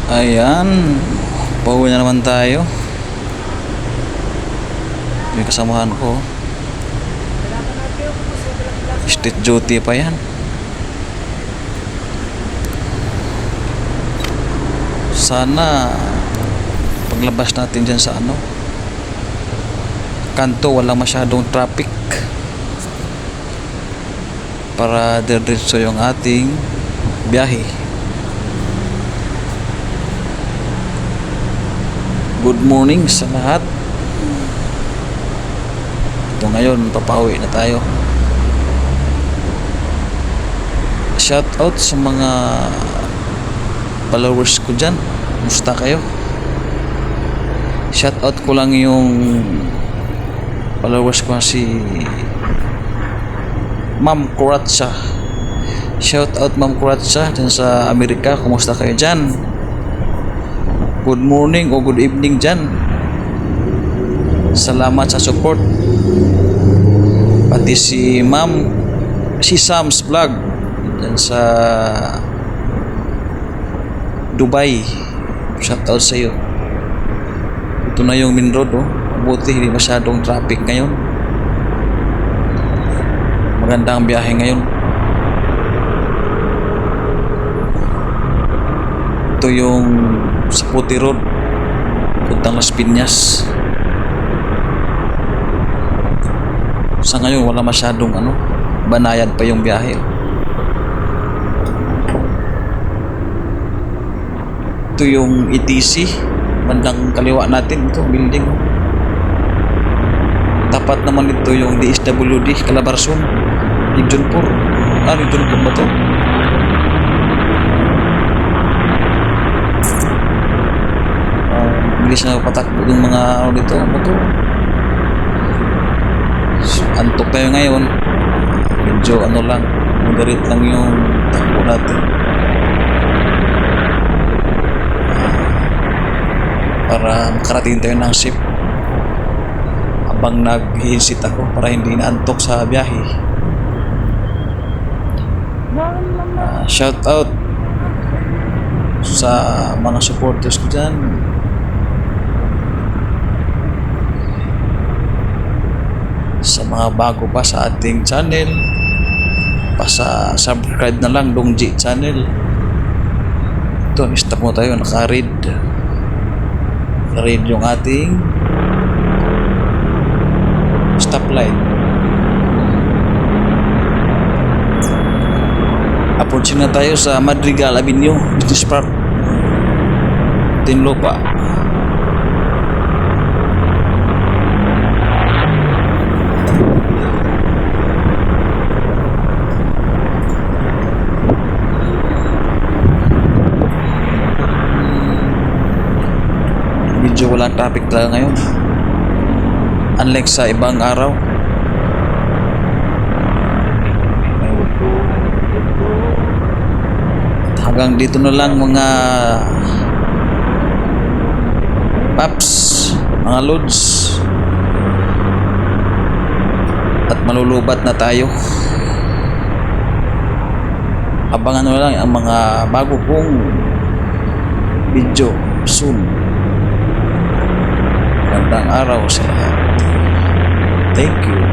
Ayan, pauwi na naman tayo. May kasamahan ko. Street duty pa yan. Sana paglabas natin dyan sa kanto, walang masyadong traffic para diretso yung ating biyahe. Good morning sa lahat. Ito ngayon, papauwi na tayo. Shout out sa mga followers ko dyan. Musta kayo? Shout out ko lang yung followers ko, si Ma'am Kuratsa. Shout out Ma'am Kuratsa dyan sa Amerika. Kumusta kayo dyan? Good morning o good evening dyan. Salamat sa support. Pati si Sam's Vlog dyan sa Dubai. Shout out sa iyo. Ito na yung main road, mabuti hindi masyadong traffic ngayon. Maganda ang biyahe ngayon. Ito yung sa Puti Road puntang Las Piñas. Sa ngayon wala masyadong banayad pa yung biyahe. Ito yung ETC, bandang kaliwa natin, ito building. Tapat naman ito yung DSWD Calabarzon, Region 4. Region 4 ba ito? Bilis na patakbo yung mga dito, motor. Antok tayo ngayon. Medyo lang, moderate lang yung takbo natin. Para makarating tayo ng ship habang nag-hihisit ako para hindi naantok sa biyahe. Shout out sa mga supporters ko dyan. Sa mga bago pa sa ating channel, subscribe na lang Dongji channel. Ito, stop mo tayo, naka-read yung ating stoplight. Approaching na tayo sa Madrigal Avenue Business Park, Tinlupa. Medyo walang traffic talaga ngayon, unlike sa ibang araw. Hanggang dito na lang mga paps, mga loads, at malulubat na tayo. Abangan na lang ang mga bago kong video soon. Magandang araw sa lahat. Thank you.